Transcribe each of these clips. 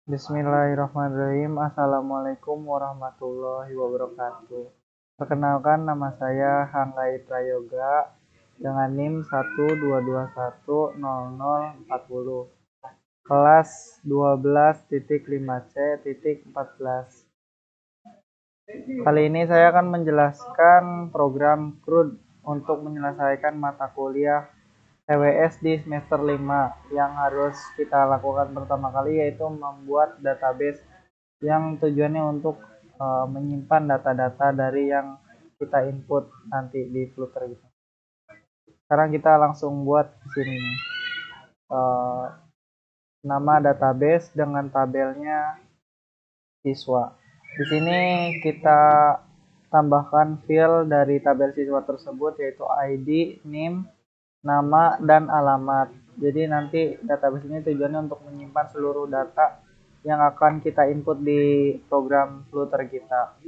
Bismillahirrahmanirrahim. Assalamualaikum warahmatullahi wabarakatuh. Perkenalkan, nama saya Hanggai Prayoga dengan NIM 122100440, kelas 12.5C.14. Kali ini saya akan menjelaskan program CRUD untuk menyelesaikan mata kuliah TWS di semester 5. Yang harus kita lakukan pertama kali yaitu membuat database yang tujuannya untuk menyimpan data-data dari yang kita input nanti di Flutter gitu. Sekarang kita langsung buat di sini nih. Nama database dengan tabelnya siswa. Di sini kita tambahkan field dari tabel siswa tersebut yaitu ID, NIM, nama, dan alamat. Jadi nanti database ini tujuannya untuk menyimpan seluruh data yang akan kita input di program Flutter kita.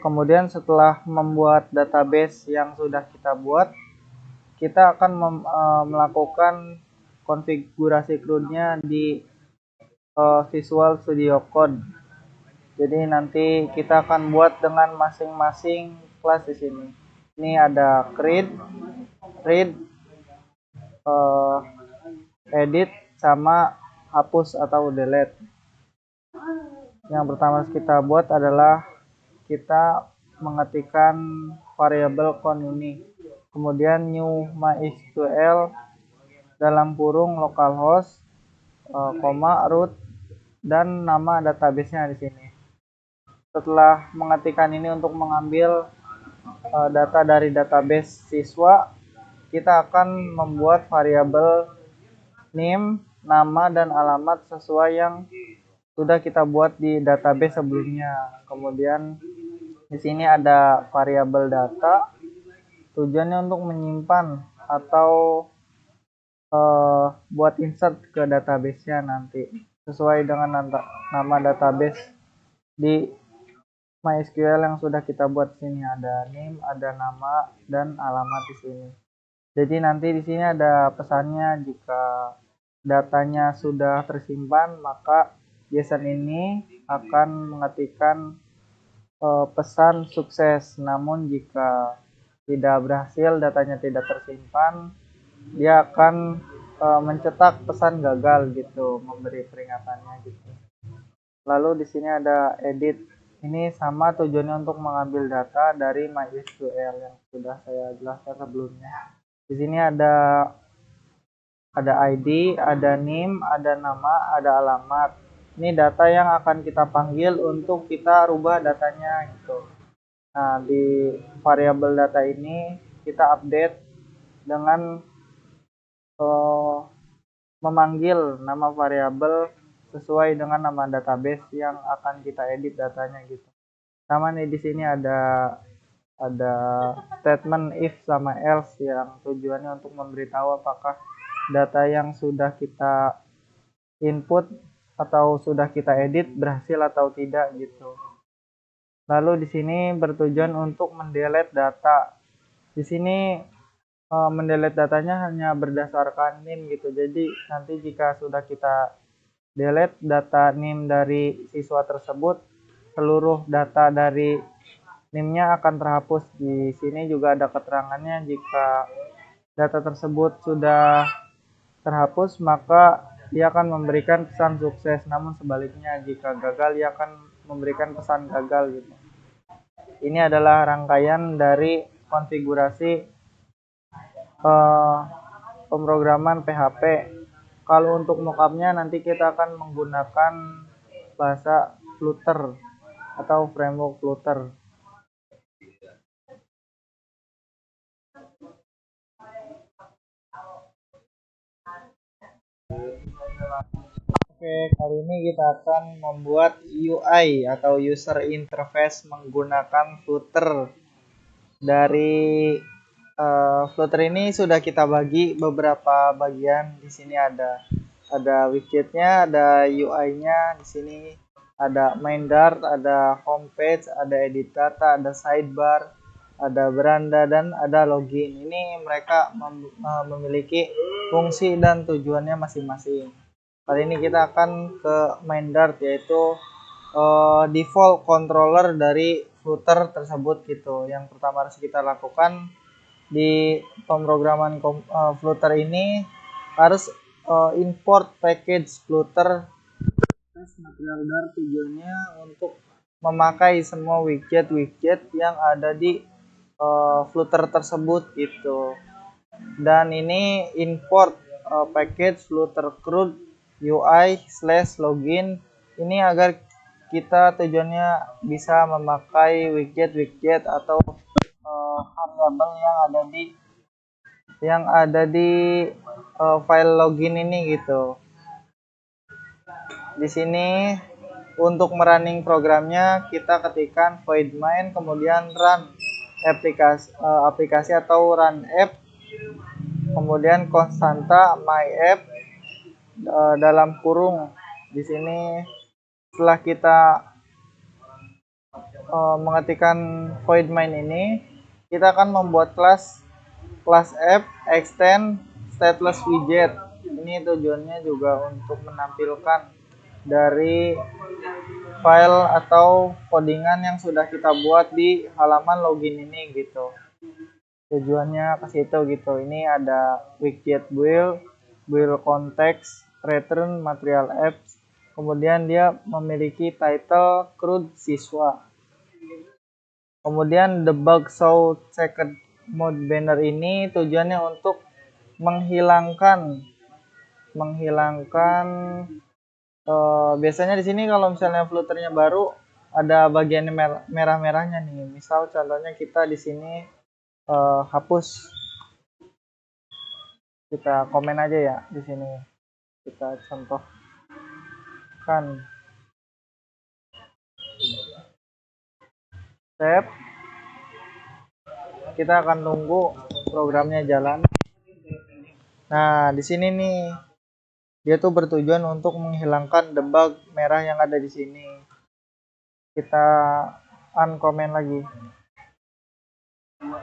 Kemudian setelah membuat database yang sudah kita buat, kita akan melakukan konfigurasi CRUD-nya di Visual Studio Code. Jadi nanti kita akan buat dengan masing-masing kelas di sini. Ini ada create, read, edit, sama hapus atau delete. Yang pertama kita buat adalah kita mengetikkan variabel count ini, kemudian new MySQL dalam kurung localhost, root, dan nama databasenya di sini. Setelah mengetikkan ini untuk mengambil data dari database siswa, kita akan membuat variabel name, nama, dan alamat sesuai yang sudah kita buat di database sebelumnya. Kemudian di sini ada variabel data, tujuannya untuk menyimpan atau buat insert ke database-nya nanti sesuai dengan nama database di MySQL yang sudah kita buat. Di sini ada name, ada nama, dan alamat di sini. Jadi nanti di sini ada pesannya, jika datanya sudah tersimpan maka JSON ini akan mengetikkan pesan sukses. Namun jika tidak berhasil, datanya tidak tersimpan, dia akan mencetak pesan gagal gitu, memberi peringatannya gitu. Lalu di sini ada edit. Ini sama tujuannya untuk mengambil data dari MySQL yang sudah saya jelaskan sebelumnya. Di sini ada ID, ada NIM, ada nama, ada alamat. Ini data yang akan kita panggil untuk kita rubah datanya gitu. Nah, di variabel data ini kita update dengan memanggil nama variabel sesuai dengan nama database yang akan kita edit datanya gitu. Sama nih di sini ada statement if sama else yang tujuannya untuk memberitahu apakah data yang sudah kita input atau sudah kita edit berhasil atau tidak gitu. Lalu di sini bertujuan untuk mendelete data. Di sini mendelete datanya hanya berdasarkan NIM gitu. Jadi nanti jika sudah kita delete data NIM dari siswa tersebut, seluruh data dari NIM-nya akan terhapus. Di sini juga ada keterangannya, jika data tersebut sudah terhapus maka ia akan memberikan pesan sukses, namun sebaliknya jika gagal ia akan memberikan pesan gagal gitu. Ini adalah rangkaian dari konfigurasi pemrograman PHP. Kalau untuk mockupnya nanti kita akan menggunakan bahasa Flutter atau framework Flutter. Oke, kali ini kita akan membuat UI atau user interface menggunakan Flutter. Dari Flutter ini sudah kita bagi beberapa bagian. Di sini ada widgetnya, ada UI-nya. Di sini ada main dart, ada homepage, ada edit data, ada sidebar, ada beranda, dan ada login. Ini mereka memiliki fungsi dan tujuannya masing-masing. Kali ini kita akan ke main Dart, yaitu default controller dari Flutter tersebut gitu. Yang pertama harus kita lakukan di pemrograman Flutter ini harus import package Flutter material Dart. Tujuannya untuk memakai semua widget-widget yang ada di Flutter tersebut gitu. Dan ini import package Flutter CRUD UI/login ini agar kita tujuannya bisa memakai widget-widget atau variabel yang ada di file login ini gitu. Di sini untuk merunning programnya kita ketikkan void main kemudian run aplikasi atau run app, kemudian konstanta my app dalam kurung. Di sini setelah kita mengetikkan void main ini, kita akan membuat kelas app extend stateless widget. Ini tujuannya juga untuk menampilkan dari file atau codingan yang sudah kita buat di halaman login ini gitu. Tujuannya ke situ gitu. Ini ada widget build context, return material apps, kemudian dia memiliki title CRUD siswa. Kemudian debug show checked mode banner ini tujuannya untuk menghilangkan biasanya di sini kalau misalnya flutternya baru ada bagian merah-merahnya nih. Misal contohnya kita di sini hapus, kita komen aja ya di sini. Kita contohkan save. Kita akan tunggu programnya jalan. Nah, di sini nih dia tuh bertujuan untuk menghilangkan debug merah yang ada di sini. Kita uncomment lagi.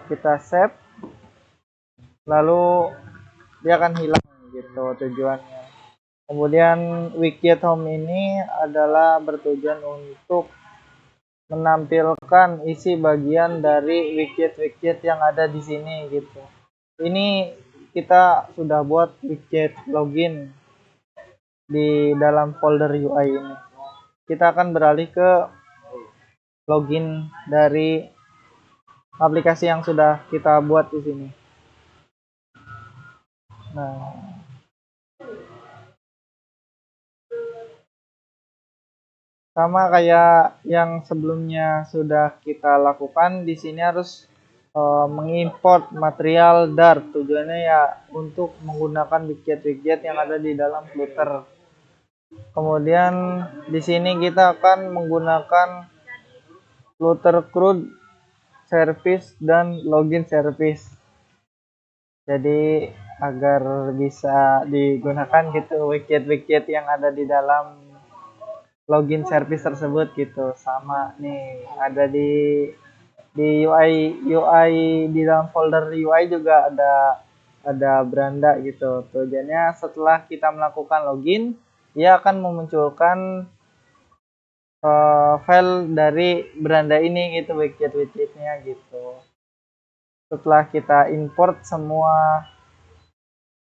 Kita save. Lalu dia akan hilang gitu tujuannya. Kemudian widget home ini adalah bertujuan untuk menampilkan isi bagian dari widget-widget yang ada di sini gitu. Ini kita sudah buat widget login di dalam folder UI ini. Kita akan beralih ke login dari aplikasi yang sudah kita buat di sini. Nah, sama kayak yang sebelumnya sudah kita lakukan, di sini harus mengimport material Dart. Tujuannya ya untuk menggunakan widget-widget yang ada di dalam Flutter. Kemudian di sini kita akan menggunakan Flutter CRUD service dan login service. Jadi agar bisa digunakan gitu widget-widget yang ada di dalam login service tersebut gitu. Sama nih ada di UI di dalam folder UI juga ada beranda gitu. Tujuannya setelah kita melakukan login, dia akan memunculkan file dari beranda ini gitu, widget-widgetnya gitu. Setelah kita import semua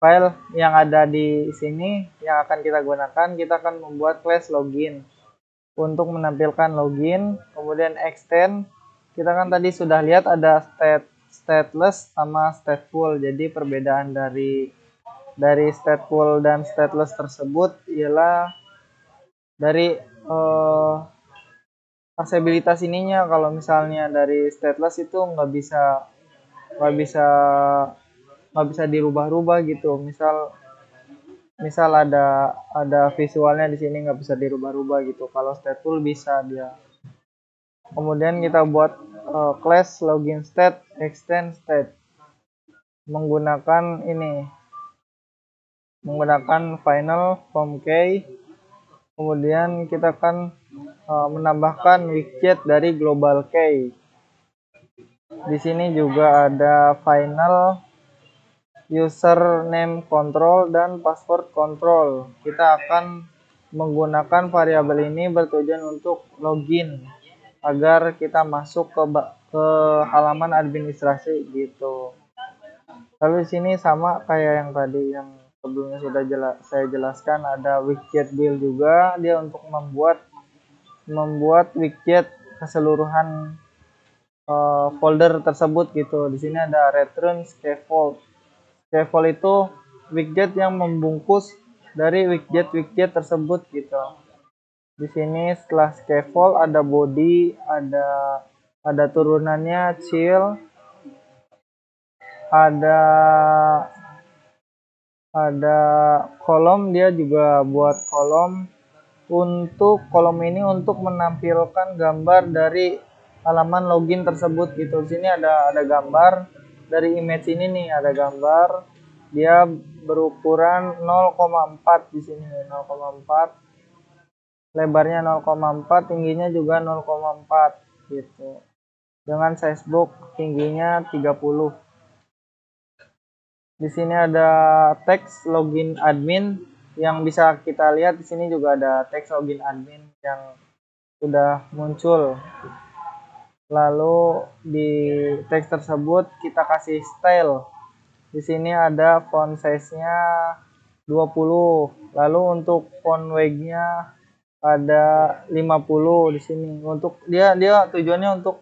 file yang ada di sini yang akan kita gunakan, kita akan membuat class login untuk menampilkan login. Kemudian extend, kita kan tadi sudah lihat ada stateless sama stateful. Jadi perbedaan dari stateful dan stateless tersebut ialah dari aksesibilitas ininya. Kalau misalnya dari stateless itu nggak bisa dirubah-rubah gitu. Misal ada visualnya di sini nggak bisa dirubah-rubah gitu. Kalau stateful bisa dia. Kemudian kita buat class login state extend state menggunakan final form key. Kemudian kita akan menambahkan widget dari global key. Di sini juga ada final username control dan password control. Kita akan menggunakan variabel ini bertujuan untuk login agar kita masuk ke halaman administrasi gitu. Lalu di sini sama kayak yang tadi yang sebelumnya sudah saya jelaskan, ada widget build juga, dia untuk membuat widget keseluruhan folder tersebut gitu. Di sini ada return scaffold. Scaffold itu widget yang membungkus dari widget tersebut gitu. Di sini setelah scaffold ada body, ada turunannya chill, ada kolom, dia juga buat kolom. Untuk kolom ini untuk menampilkan gambar dari halaman login tersebut gitu. Di sini ada gambar dari image ini nih, ada gambar. Dia berukuran 0,4 di sini, 0,4. Lebarnya 0,4, tingginya juga 0,4 gitu. Dengan size box tingginya 30. Di sini ada teks login admin yang bisa kita lihat. Di sini juga ada teks login admin yang sudah muncul. Lalu di teks tersebut kita kasih style. Di sini ada font size-nya 20. Lalu untuk font weight-nya ada 50 di sini. Untuk dia tujuannya untuk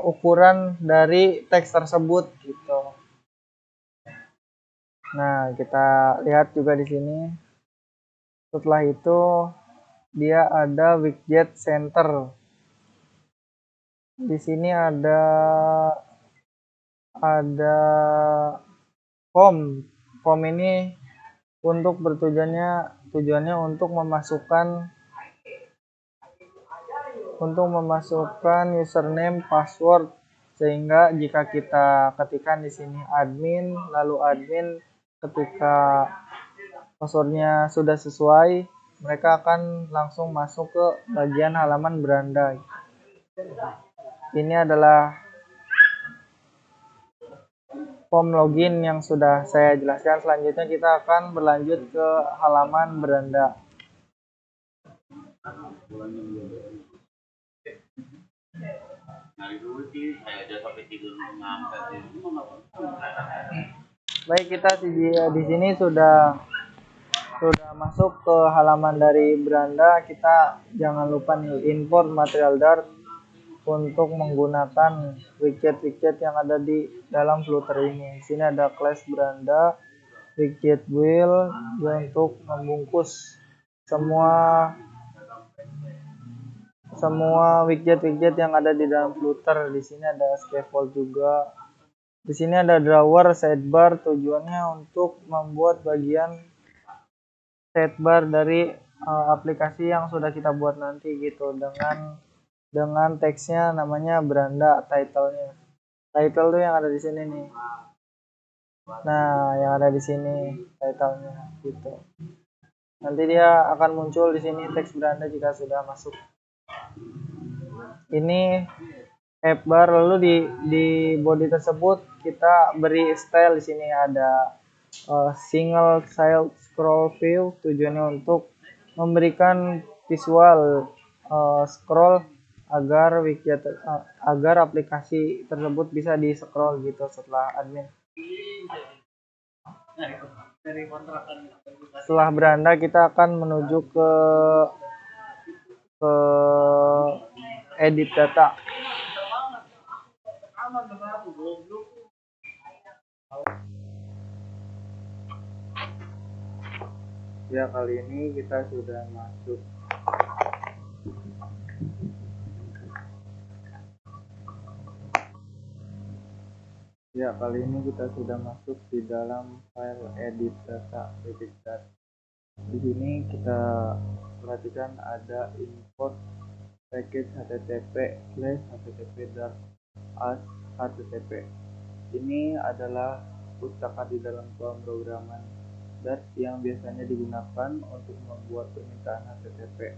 ukuran dari teks tersebut gitu. Nah, kita lihat juga di sini. Setelah itu dia ada widget center. Di sini ada form. Form ini untuk tujuannya untuk memasukkan username, password, sehingga jika kita ketikkan di sini admin, lalu admin ketika passwordnya sudah sesuai, mereka akan langsung masuk ke bagian halaman beranda. Ini adalah form login yang sudah saya jelaskan. Selanjutnya kita akan berlanjut ke halaman beranda. Baik, kita di sini sudah masuk ke halaman dari beranda. Kita jangan lupa nih import material Dart untuk menggunakan widget yang ada di dalam Flutter ini. Di sini ada class beranda, widget wheel untuk membungkus semua widget yang ada di dalam Flutter. Di sini ada scaffold juga. Di sini ada drawer, sidebar, tujuannya untuk membuat bagian sidebar dari aplikasi yang sudah kita buat nanti gitu, dengan teksnya namanya beranda, title tuh yang ada di sini nih. Nah, yang ada di sini title-nya gitu. Nanti dia akan muncul di sini teks beranda jika sudah masuk. Ini app bar. Lalu di body tersebut kita beri style. Di sini ada single child scroll view, tujuannya untuk memberikan visual scroll agar aplikasi tersebut bisa di scroll gitu setelah admin. Setelah beranda kita akan menuju ke edit data. Ya, kali ini kita sudah masuk. Ya, kali ini kita sudah masuk di dalam file edit data. Di sini kita perhatikan ada import package http/http-dart/http. Ini adalah pustaka di dalam pemrograman Dart yang biasanya digunakan untuk membuat permintaan HTTP.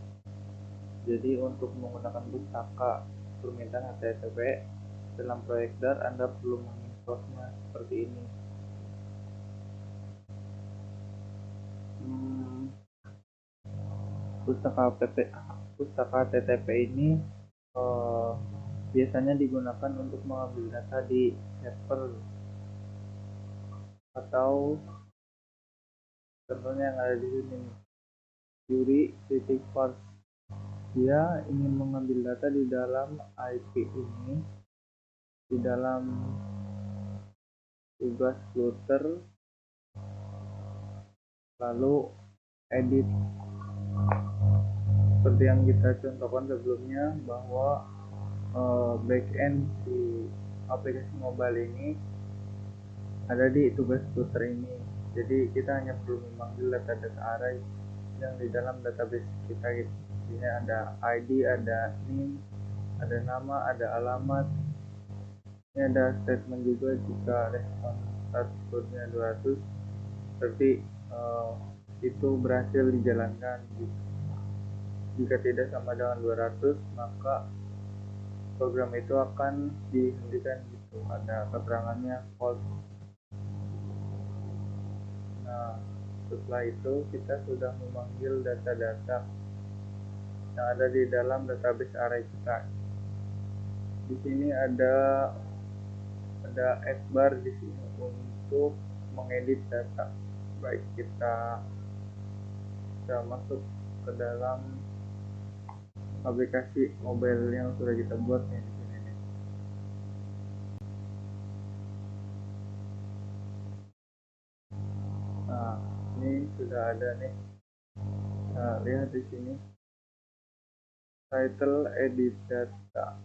Jadi untuk menggunakan pustaka permintaan HTTP dalam proyek Dart, Anda perlu menginstal source-nya seperti ini. Pustaka TTP ini biasanya digunakan untuk mengambil data di server atau contohnya yang ada di sini nih, Yuri titik Force. Dia ingin mengambil data di dalam IP ini, di dalam tugas flutter, lalu edit seperti yang kita contohkan sebelumnya, bahwa backend si aplikasi mobile ini ada di tugas flutter ini. Jadi kita hanya perlu memanggil data-data array yang di dalam database kita gitu. Ini ada ID, ada name, ada nama, ada alamat. Ini ada statement juga jika respon status code-nya 200 berarti itu berhasil dijalankan gitu. Jika tidak sama dengan 200 maka program itu akan dihentikan gitu, ada keterangannya false. Nah, setelah itu kita sudah memanggil data-data yang ada di dalam database array kita. Di sini ada Xbar di sini untuk mengedit data. Baik kita masuk ke dalam aplikasi mobile yang sudah kita buat nih di sini nih. Nah, ini sudah ada nih. Nah, lihat di sini title edit data.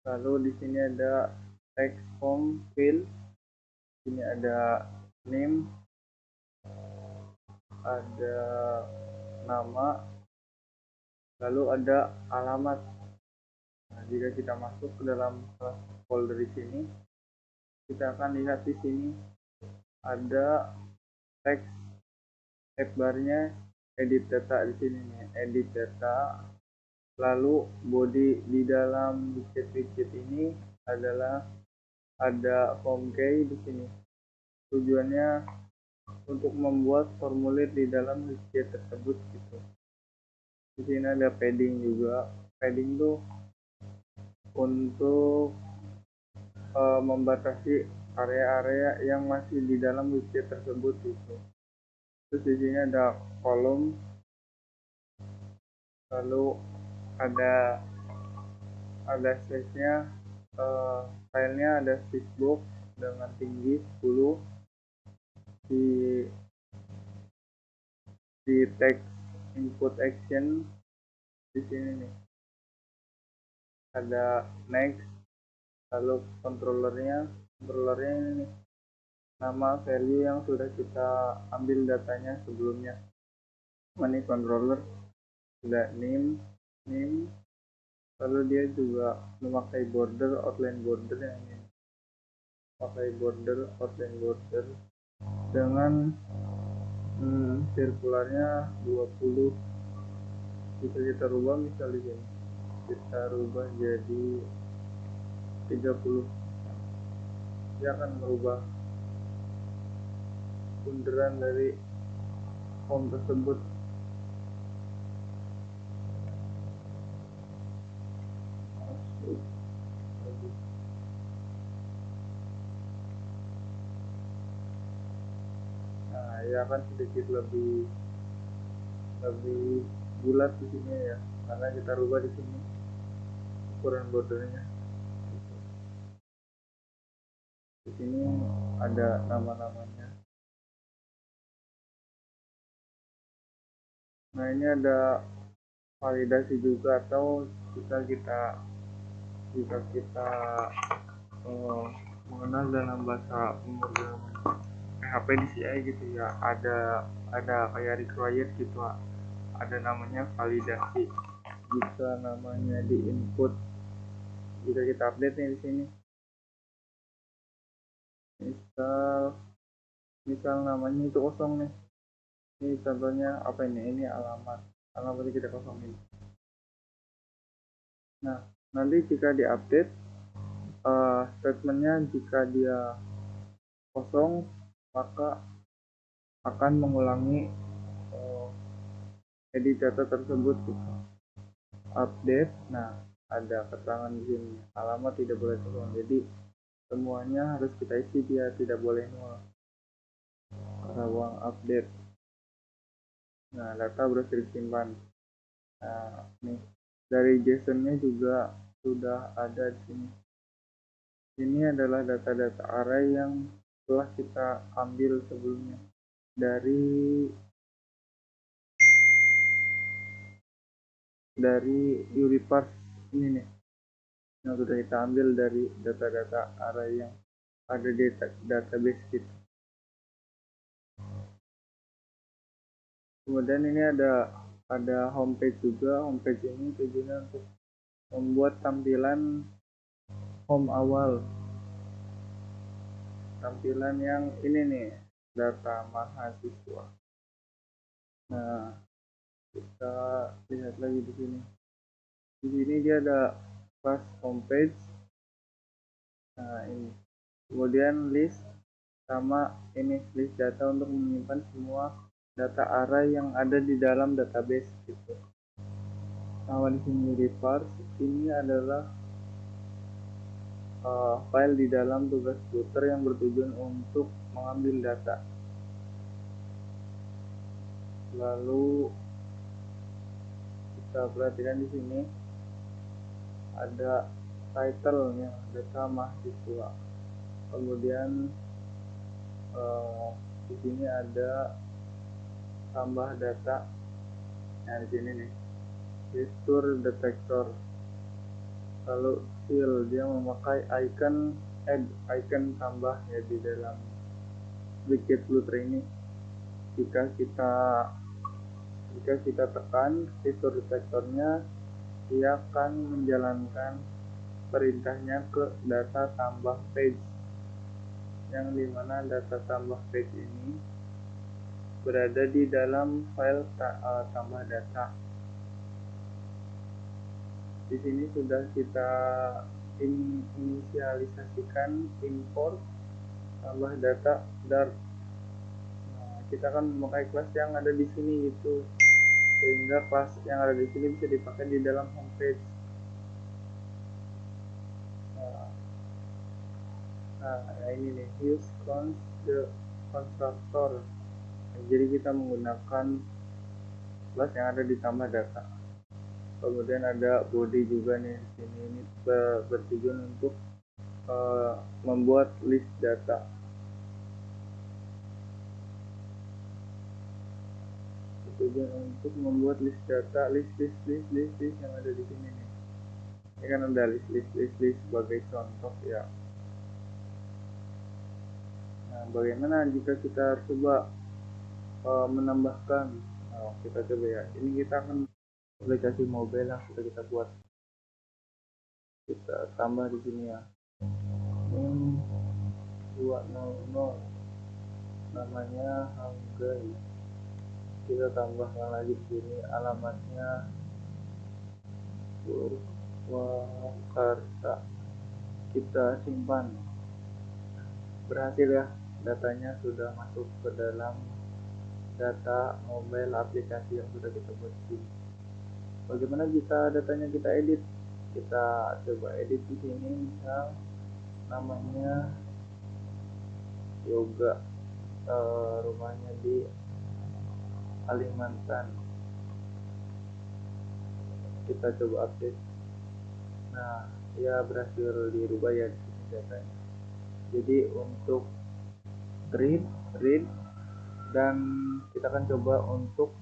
Lalu di sini ada text form field. Ini ada name, ada nama, lalu ada alamat. Nah, jika kita masuk ke dalam folder di sini, kita akan lihat di sini ada teks barnya edit data di sini nih, edit data. Lalu body di dalam widget ini adalah ada form key di sini. Tujuannya untuk membuat formulir di dalam widget tersebut gitu. Di sini ada padding juga. Padding tuh untuk membatasi area-area yang masih di dalam widget tersebut gitu. Terus di sini ada kolom, lalu ada size-nya, filenya ada Facebook dengan tinggi 10, di text input action di sini nih ada next, lalu controllernya ini nih, nama value yang sudah kita ambil datanya sebelumnya. Ini controller ada name, lalu dia juga memakai border, outline border yang ini, pakai border, outline border dengan sirkularnya 20. Bisa kita rubah, misalnya gini, kita rubah jadi 30. Dia akan merubah bunderan dari form tersebut. Nah, ya akan sedikit lebih bulat di sini ya, karena kita rubah di sini ukuran bordernya. Di sini ada nama-namanya. Nah, ini ada validasi juga, atau jika kita mengenal dalam bahasa pemrograman PHP di CI gitu ya, ada kayak required gitu, ada namanya validasi. Jika namanya di input, jika kita update nih di sini, misal namanya itu kosong nih. Ini contohnya apa ini alamat kita kosongin. Nah, nanti jika diupdate statementnya jika dia kosong maka akan mengulangi uh, edit data tersebut gitu. Update, nah ada keterangan di sini alamat tidak boleh kosong, jadi semuanya harus kita isi, dia tidak boleh nol. Karawang update, nah data berhasil disimpan. Nah nih dari JSON-nya juga sudah ada di sini. Ini adalah data-data array yang telah kita ambil sebelumnya dari URIPARS ini nih, yang sudah kita ambil dari data-data array yang ada di database kita. Kemudian ini ada homepage juga. Homepage ini tujuannya untuk membuat tampilan home awal, tampilan yang ini nih, data mahasiswa. Nah kita lihat lagi di sini. Di sini dia ada pas homepage. Nah ini, kemudian list, sama ini list data untuk menyimpan semua data array yang ada di dalam database gitu. Sama di sini di parse, ini adalah file di dalam tugas router yang bertujuan untuk mengambil data. Lalu kita perhatikan di sini ada title-nya data mahasiswa. Kemudian di sini ada tambah data. Nah di sini nih, gesture detector. Lalu fill, dia memakai icon add, icon tambah ya di dalam widget router ini. Jika kita tekan gesture detectornya, dia akan menjalankan perintahnya ke data tambah page, yang dimana data tambah page ini berada di dalam file tambah data. Di sini sudah kita inisialisasikan import tambah data Dart. Nah, kita akan memakai kelas yang ada di sini gitu, sehingga kelas yang ada di sini bisa dipakai di dalam homepage. Nah ini nih, use the constructor. Jadi kita menggunakan kelas yang ada di tambah data. Kemudian ada body juga nih di sini, ini bertujuan untuk membuat list data. Bertujuan untuk membuat list data, list yang ada di sini nih. Ini kan ada list sebagai contoh ya. Nah, bagaimana jika kita coba menambahkan? Kita coba ya. Ini kita akan aplikasi mobile yang sudah kita buat. Kita tambah di sini ya. Ini 200 namanya Hanggai. Kita tambahkan lagi di sini alamatnya Purwakarta. Kita simpan. Berhasil ya, datanya sudah masuk ke dalam data mobile aplikasi yang sudah kita buat di sini. Bagaimana jika datanya kita edit? Kita coba edit di sini, misal namanya yoga, rumahnya di Kalimantan. Kita coba update. Nah, ya berhasil dirubah ya di sini datanya. Jadi untuk read, dan kita akan coba untuk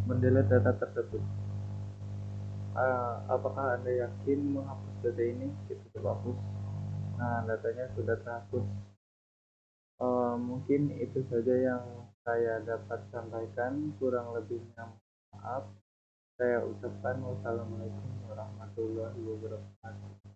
mendelete data tersebut. Apakah Anda yakin menghapus data ini? Kita coba hapus. Nah, datanya sudah terhapus. Mungkin itu saja yang saya dapat sampaikan, kurang lebihnya maaf. Saya ucapkan wassalamualaikum warahmatullahi wabarakatuh.